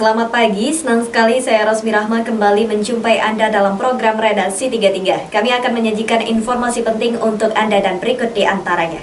Selamat pagi, senang sekali saya Rosmi Rahma kembali menjumpai Anda dalam program Redaksi 33. Kami akan menyajikan informasi penting untuk Anda dan berikut di antaranya.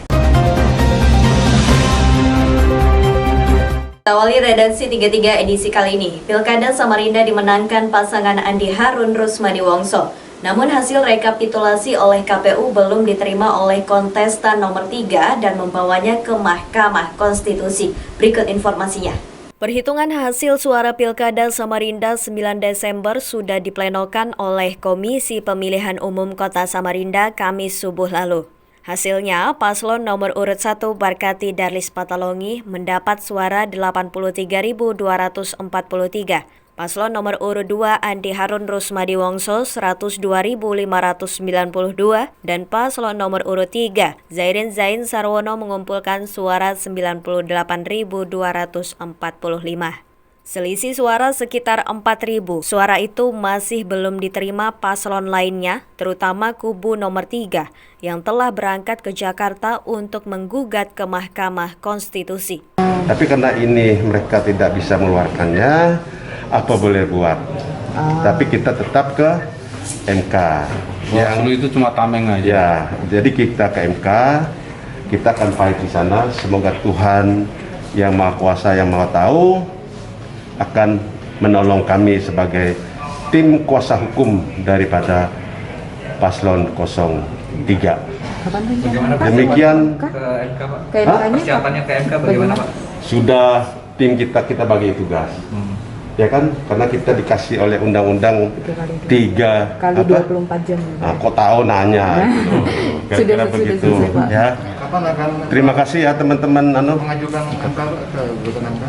Awali Redaksi 33 edisi kali ini, Pilkada Samarinda dimenangkan pasangan Andi Harun Rusmadi Wongso. Namun hasil rekapitulasi oleh KPU belum diterima oleh kontestan nomor 3 dan membawanya ke Mahkamah Konstitusi. Berikut informasinya. Perhitungan hasil suara Pilkada Samarinda 9 Desember sudah diplenokan oleh Komisi Pemilihan Umum Kota Samarinda Kamis subuh lalu. Hasilnya, paslon nomor urut 1 Barkati Darlis Patalongi mendapat suara 83.243. Paslon nomor urut 2 Andi Harun Rusmadi Wongso 102.592 dan paslon nomor urut 3 Zairin Zain Sarwono mengumpulkan suara 98.245. Selisih suara sekitar 4.000. Suara itu masih belum diterima paslon lainnya, terutama kubu nomor 3 yang telah berangkat ke Jakarta untuk menggugat ke Mahkamah Konstitusi. Tapi karena ini mereka tidak bisa mengeluarkannya, apa boleh buat? Tapi kita tetap ke MK. Yang itu cuma tameng aja. Ya, jadi kita ke MK, kita akan fight di sana. Semoga Tuhan yang Maha Kuasa, yang Maha Tahu akan menolong kami sebagai tim kuasa hukum daripada paslon 03. Demikian ke MK, Pak. Persiapannya ke MK bagaimana, Pak? Sudah tim kita bagi tugas. Ya kan, karena kita dikasih oleh undang-undang 3 kali 24 jam. Nah, kok tahu nanya gitu. Kira-kira begitu sudah, ya. Kapan akan Terima kasih ya teman-teman mengajukan MK ke MK?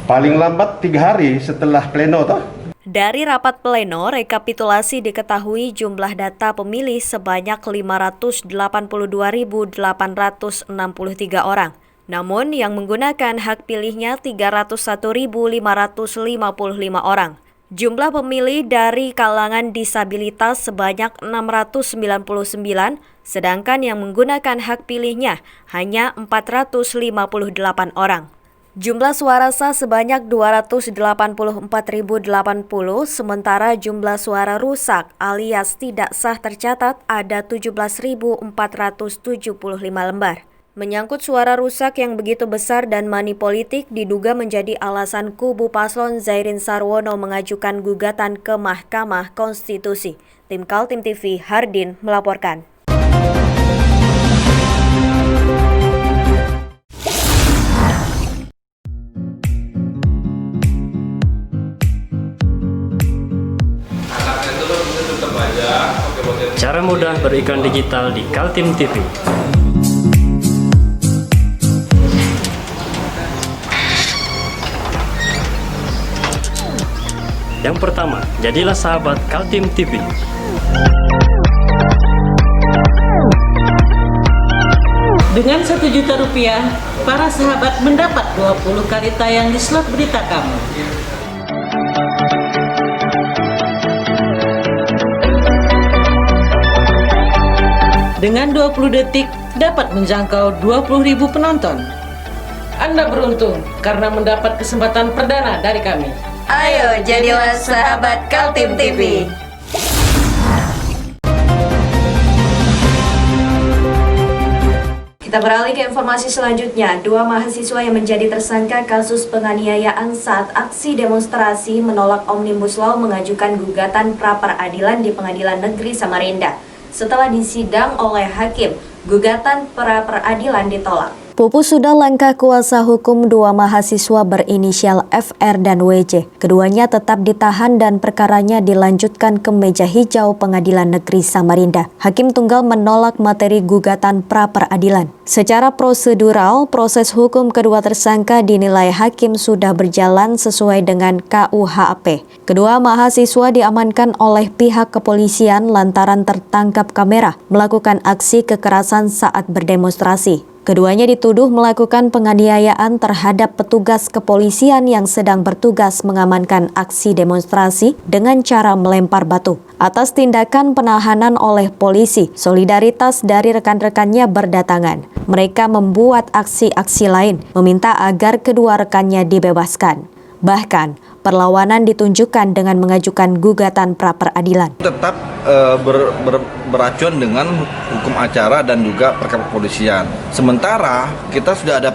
Paling lambat 3 hari setelah pleno toh. Dari rapat pleno, rekapitulasi diketahui jumlah data pemilih sebanyak 582.863 orang. Namun yang menggunakan hak pilihnya 301.555 orang. Jumlah pemilih dari kalangan disabilitas sebanyak 699, sedangkan yang menggunakan hak pilihnya hanya 458 orang. Jumlah suara sah sebanyak 284.080, sementara jumlah suara rusak alias tidak sah tercatat ada 17.475 lembar. Menyangkut suara rusak yang begitu besar dan money politik diduga menjadi alasan kubu paslon Zairin Sarwono mengajukan gugatan ke Mahkamah Konstitusi. Tim Kaltim TV Hardin melaporkan. Cara mudah beriklan digital di Kaltim TV. Yang pertama, jadilah sahabat Kaltim TV. Dengan Rp1 juta, para sahabat mendapat 20 kali tayang di slot berita kamu. Dengan 20 detik dapat menjangkau 20.000 penonton. Anda beruntung karena mendapat kesempatan perdana dari kami. Ayo jadilah sahabat Kaltim TV. Kita beralih ke informasi selanjutnya. 2 mahasiswa yang menjadi tersangka kasus penganiayaan saat aksi demonstrasi menolak Omnibus Law mengajukan gugatan pra-peradilan di Pengadilan Negeri Samarinda. Setelah disidang oleh hakim, gugatan pra-peradilan ditolak. Pupus sudah langkah kuasa hukum 2 mahasiswa berinisial FR dan WJ. Keduanya tetap ditahan dan perkaranya dilanjutkan ke meja hijau Pengadilan Negeri Samarinda. Hakim Tunggal menolak materi gugatan pra-peradilan. Secara prosedural, proses hukum kedua tersangka dinilai hakim sudah berjalan sesuai dengan KUHP. Kedua mahasiswa diamankan oleh pihak kepolisian lantaran tertangkap kamera melakukan aksi kekerasan saat berdemonstrasi. Keduanya dituduh melakukan penganiayaan terhadap petugas kepolisian yang sedang bertugas mengamankan aksi demonstrasi dengan cara melempar batu. Atas tindakan penahanan oleh polisi, solidaritas dari rekan-rekannya berdatangan. Mereka membuat aksi-aksi lain, meminta agar kedua rekannya dibebaskan. Bahkan, Perlawanan ditunjukkan dengan mengajukan gugatan pra-peradilan. Tetap beracuan dengan hukum acara dan juga perkara kepolisian. Sementara kita sudah ada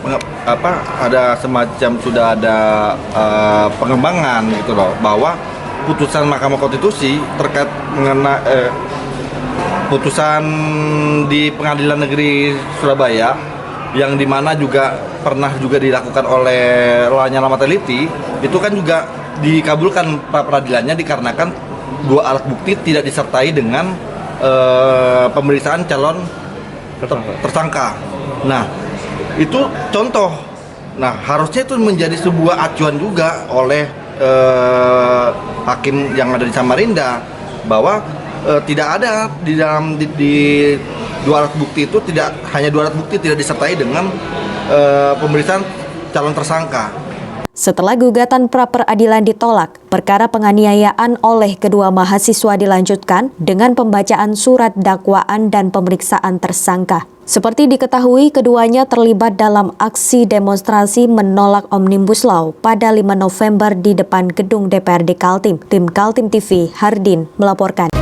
pengembangan gitu loh, bahwa putusan Mahkamah Konstitusi terkait mengenai putusan di Pengadilan Negeri Surabaya yang dimana juga pernah dilakukan oleh Lanyala Mateliti, itu kan juga dikabulkan pra-peradilannya dikarenakan dua alat bukti tidak disertai dengan pemeriksaan calon tersangka. Nah, itu contoh. Nah, harusnya itu menjadi sebuah acuan juga oleh hakim yang ada di Samarinda, bahwa tidak ada di dalam dua alat bukti itu, tidak hanya dua alat bukti tidak disertai dengan pemeriksaan calon tersangka. Setelah gugatan pra-peradilan ditolak, perkara penganiayaan oleh kedua mahasiswa dilanjutkan dengan pembacaan surat dakwaan dan pemeriksaan tersangka. Seperti diketahui, keduanya terlibat dalam aksi demonstrasi menolak Omnibus Law pada 5 November di depan gedung DPRD Kaltim. Tim Kaltim TV, Hardin, melaporkan.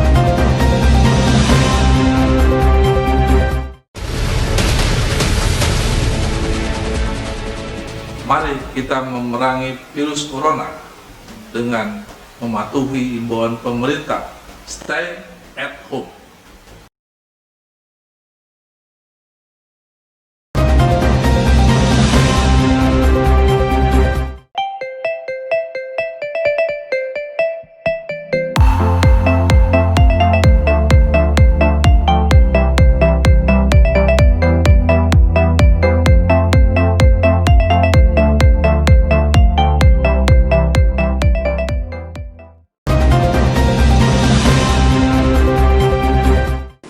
Mari kita memerangi virus corona dengan mematuhi imbauan pemerintah. Stay at home.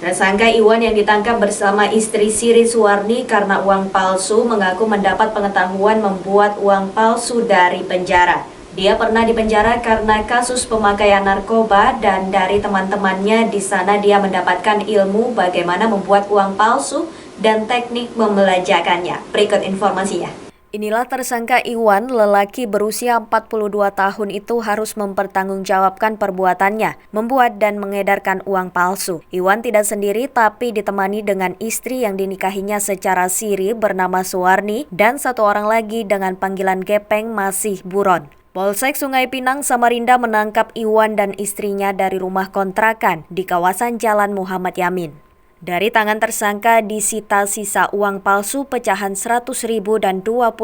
Tersangka Iwan yang ditangkap bersama istri Siri Suwarni karena uang palsu mengaku mendapat pengetahuan membuat uang palsu dari penjara. Dia pernah dipenjara karena kasus pemakaian narkoba dan dari teman-temannya di sana dia mendapatkan ilmu bagaimana membuat uang palsu dan teknik membelajarkannya. Berikut informasinya. Inilah tersangka Iwan, lelaki berusia 42 tahun itu harus mempertanggungjawabkan perbuatannya, membuat dan mengedarkan uang palsu. Iwan tidak sendiri tapi ditemani dengan istri yang dinikahinya secara siri bernama Suwarni dan satu orang lagi dengan panggilan gepeng masih buron. Polsek Sungai Pinang, Samarinda menangkap Iwan dan istrinya dari rumah kontrakan di kawasan Jalan Muhammad Yamin. Dari tangan tersangka disita sisa uang palsu pecahan 100.000 dan 20.000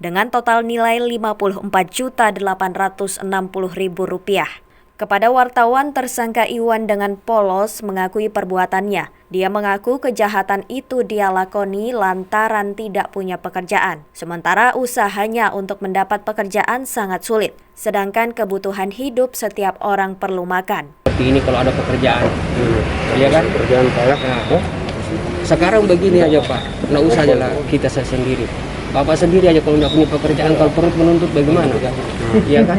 dengan total nilai Rp54.860.000. Kepada wartawan, tersangka Iwan dengan polos mengakui perbuatannya. Dia mengaku kejahatan itu dia lakoni lantaran tidak punya pekerjaan. Sementara usahanya untuk mendapat pekerjaan sangat sulit, sedangkan kebutuhan hidup setiap orang perlu makan. Seperti ini kalau ada pekerjaan, ya kan? Pekerjaan kayak sekarang begini aja Pak, nggak usah aja lah kita sendiri. Bapak sendiri aja kalau nggak punya pekerjaan, kalau perut menuntut bagaimana? Iya kan?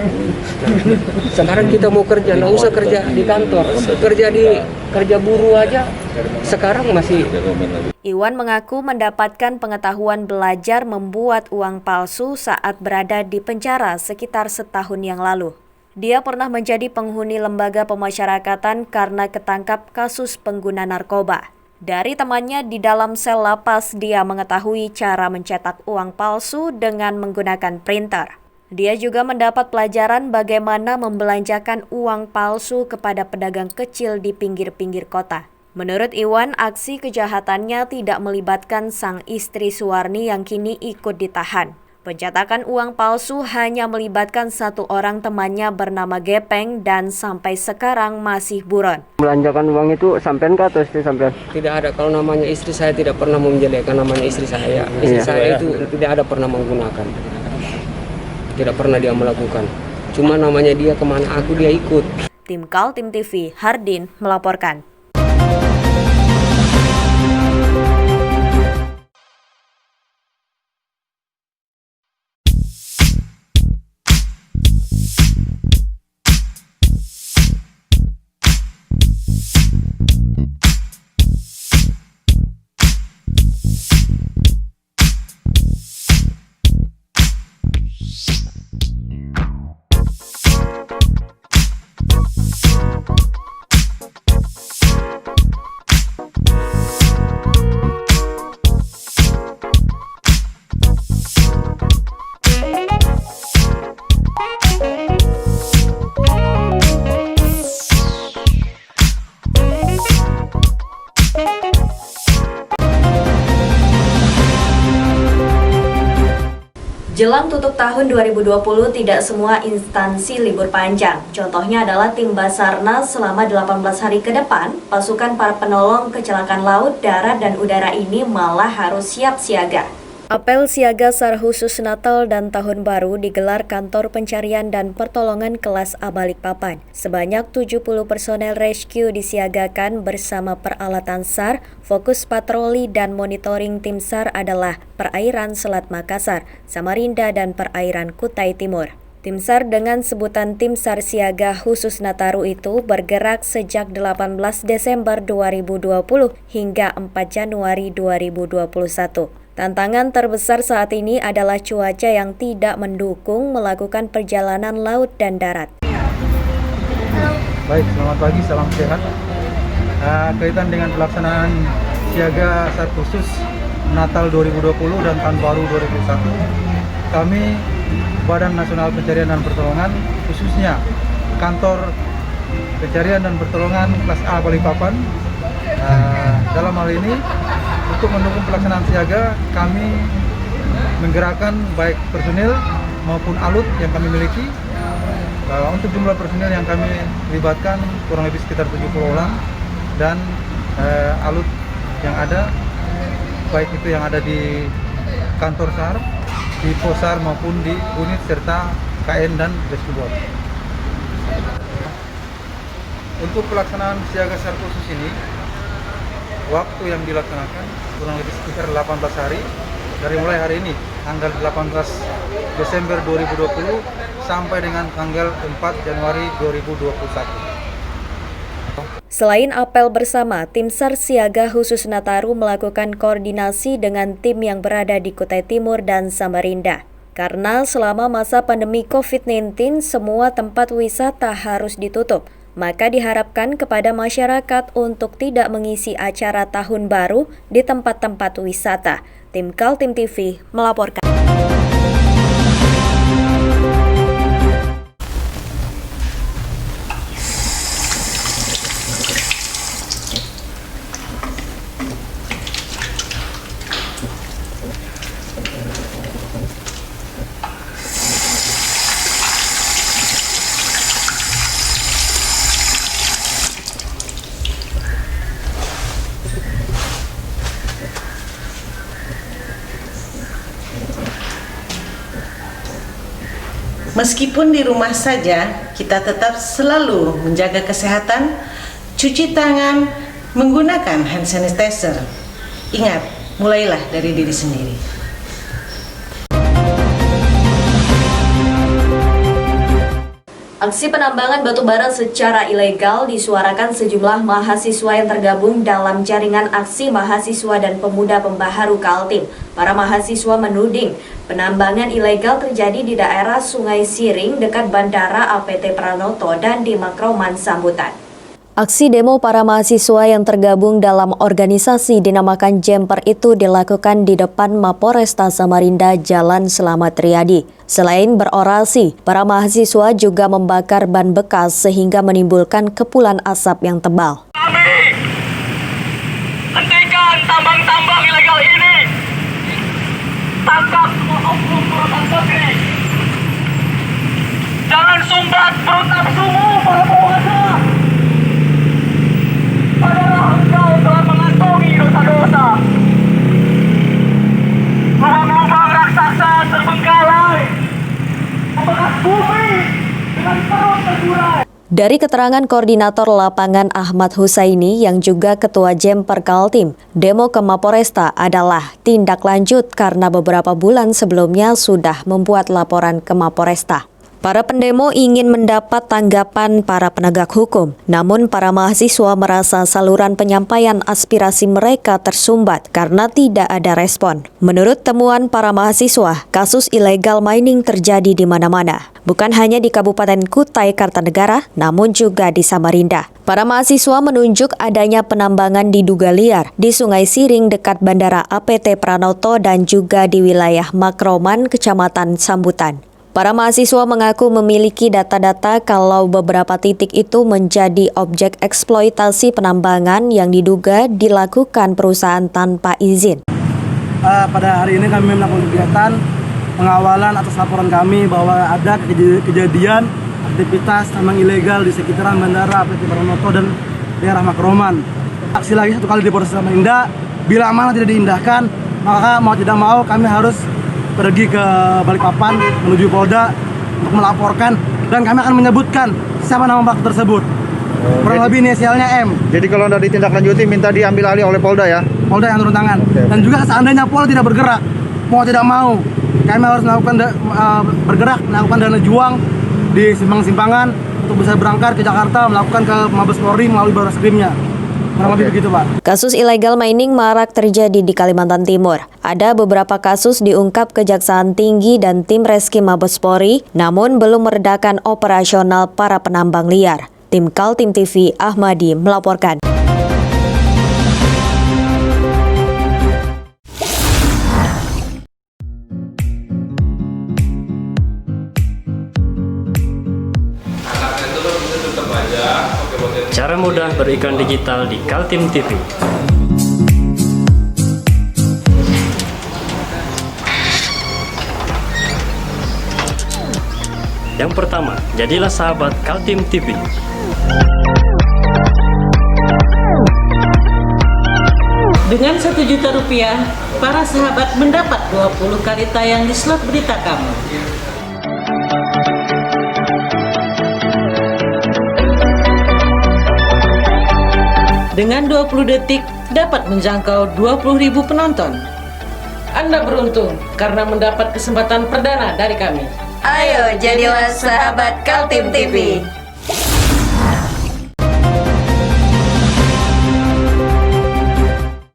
Sekarang kita mau kerja, nggak usah kerja di kantor, kerja buruh aja. Sekarang masih. Iwan mengaku mendapatkan pengetahuan belajar membuat uang palsu saat berada di penjara sekitar setahun yang lalu. Dia pernah menjadi penghuni lembaga pemasyarakatan karena ketangkap kasus pengguna narkoba. Dari temannya di dalam sel lapas, dia mengetahui cara mencetak uang palsu dengan menggunakan printer. Dia juga mendapat pelajaran bagaimana membelanjakan uang palsu kepada pedagang kecil di pinggir-pinggir kota. Menurut Iwan, aksi kejahatannya tidak melibatkan sang istri Suwarni yang kini ikut ditahan. Pencetakan uang palsu hanya melibatkan satu orang temannya bernama Gepeng dan sampai sekarang masih buron. Belanjakan uang itu sampean ke atau istri sampean? Tidak ada, kalau namanya istri saya tidak pernah menjelekkan namanya istri saya. Istri saya itu tidak ada pernah menggunakan. Tidak pernah dia melakukan. Cuma namanya dia kemana aku dia ikut. Tim Kaltim TV, Hardin melaporkan. Jelang tutup tahun 2020, tidak semua instansi libur panjang. Contohnya adalah tim Basarnas selama 18 hari ke depan, pasukan para penolong kecelakaan laut, darat, dan udara ini malah harus siap siaga. Apel siaga SAR khusus Natal dan Tahun Baru digelar Kantor Pencarian dan Pertolongan Kelas A Balikpapan. Sebanyak 70 personel rescue disiagakan bersama peralatan SAR. Fokus patroli dan monitoring tim SAR adalah perairan Selat Makassar, Samarinda, dan perairan Kutai Timur. Tim SAR dengan sebutan Tim SAR Siaga Khusus Nataru itu bergerak sejak 18 Desember 2020 hingga 4 Januari 2021. Tantangan terbesar saat ini adalah cuaca yang tidak mendukung melakukan perjalanan laut dan darat. Baik, selamat pagi, salam sehat. Kaitan dengan pelaksanaan siaga SAR khusus Natal 2020 dan Tahun Baru 2021, kami Badan Nasional Pencarian dan Pertolongan, khususnya Kantor Pencarian dan Pertolongan Kelas A Balikpapan, dalam hal ini untuk mendukung pelaksanaan siaga, kami menggerakkan baik personil maupun alut yang kami miliki. Untuk jumlah personil yang kami libatkan kurang lebih sekitar 70 orang, dan alut yang ada, baik itu yang ada di kantor SAR, di pos SAR maupun di unit serta KN dan rescue boat. Untuk pelaksanaan siaga SAR khusus ini, waktu yang dilaksanakan kurang lebih sekitar 18 hari dari mulai hari ini tanggal 18 Desember 2020 sampai dengan tanggal 4 Januari 2021. Selain apel bersama, tim SAR Siaga Khusus Nataru melakukan koordinasi dengan tim yang berada di Kutai Timur dan Samarinda. Karena selama masa pandemi COVID-19 semua tempat wisata harus ditutup, maka diharapkan kepada masyarakat untuk tidak mengisi acara Tahun Baru di tempat-tempat wisata. Tim Kaltim TV melaporkan. Meskipun di rumah saja, kita tetap selalu menjaga kesehatan, cuci tangan, menggunakan hand sanitizer. Ingat, mulailah dari diri sendiri. Aksi penambangan batu bara secara ilegal disuarakan sejumlah mahasiswa yang tergabung dalam jaringan aksi mahasiswa dan pemuda pembaharu Kaltim. Para mahasiswa menuding penambangan ilegal terjadi di daerah Sungai Siring dekat Bandara APT Pranoto dan di Makroman Sambutan. Aksi demo para mahasiswa yang tergabung dalam organisasi dinamakan Jemper itu dilakukan di depan Mapolresta Samarinda Jalan Selamat Riyadi. Selain berorasi, para mahasiswa juga membakar ban bekas sehingga menimbulkan kepulan asap yang tebal. Hentikan tambang-tambang ilegal ini. Tangkap semua oknum perusahaan negeri. Jangan sumbat perut nafsumu para penguasa. Padahal engkau telah mengantongi dosa-dosa. Lubang-lubang raksasa terbengkalai, membekas bumi dengan perut terburai. Dari keterangan koordinator lapangan Ahmad Husaini yang juga ketua Jemper Kaltim, demo ke Mapolresta adalah tindak lanjut karena beberapa bulan sebelumnya sudah membuat laporan ke Mapolresta. Para pendemo ingin mendapat tanggapan para penegak hukum, namun para mahasiswa merasa saluran penyampaian aspirasi mereka tersumbat karena tidak ada respon. Menurut temuan para mahasiswa, kasus illegal mining terjadi di mana-mana, bukan hanya di Kabupaten Kutai Kartanegara, namun juga di Samarinda. Para mahasiswa menunjuk adanya penambangan diduga liar di Sungai Siring dekat Bandara APT Pranoto dan juga di wilayah Makroman, Kecamatan Sambutan. Para mahasiswa mengaku memiliki data-data kalau beberapa titik itu menjadi objek eksploitasi penambangan yang diduga dilakukan perusahaan tanpa izin. Pada hari ini kami melakukan kegiatan pengawalan atas laporan kami bahwa ada kejadian aktivitas tambang ilegal di sekitaran Bandara PT Pranoto dan daerah Makroman. Aksi lagi 1 kali di Polres Samarinda, bila mana tidak diindahkan, maka mau tidak mau kami harus pergi ke Balikpapan menuju Polda untuk melaporkan dan kami akan menyebutkan siapa nama pelaku tersebut. Kurang lebih inisialnya M. Jadi kalau tidak ditindaklanjuti minta diambil alih oleh Polda ya? Polda yang turun tangan. Dan juga seandainya Polda tidak bergerak, mau tidak mau, kami harus melakukan bergerak, melakukan dana juang di simpang-simpangan untuk bisa berangkat ke Jakarta, melakukan ke Mabes Polri melalui Barreskrimnya. Kurang lebih begitu, Pak. Kasus illegal mining marak terjadi di Kalimantan Timur. Ada beberapa kasus diungkap Kejaksaan Tinggi dan tim Reski Mabes Polri, namun belum meredakan operasional para penambang liar. Tim Kaltim TV Ahmadi melaporkan. Cara mudah beriklan digital di Kaltim TV. Yang pertama, jadilah sahabat Kaltim TV. Dengan Rp1.000.000, para sahabat mendapat 20 kali tayang di slot berita kamu. Dengan 20 detik dapat menjangkau 20.000 penonton. Anda beruntung karena mendapat kesempatan perdana dari kami. Ayo jadilah sahabat Kaltim TV.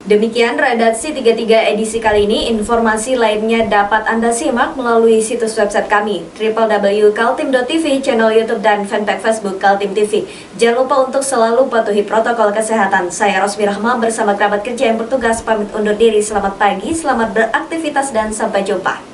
Demikian redaksi 33 edisi kali ini. Informasi lainnya dapat Anda simak melalui situs website kami www.kaltim.tv, channel YouTube dan fanpage Facebook Kaltim TV. Jangan lupa untuk selalu patuhi protokol kesehatan. Saya Rosmi Rahma bersama kerabat kerja yang bertugas pamit undur diri. Selamat pagi, selamat beraktivitas dan sampai jumpa.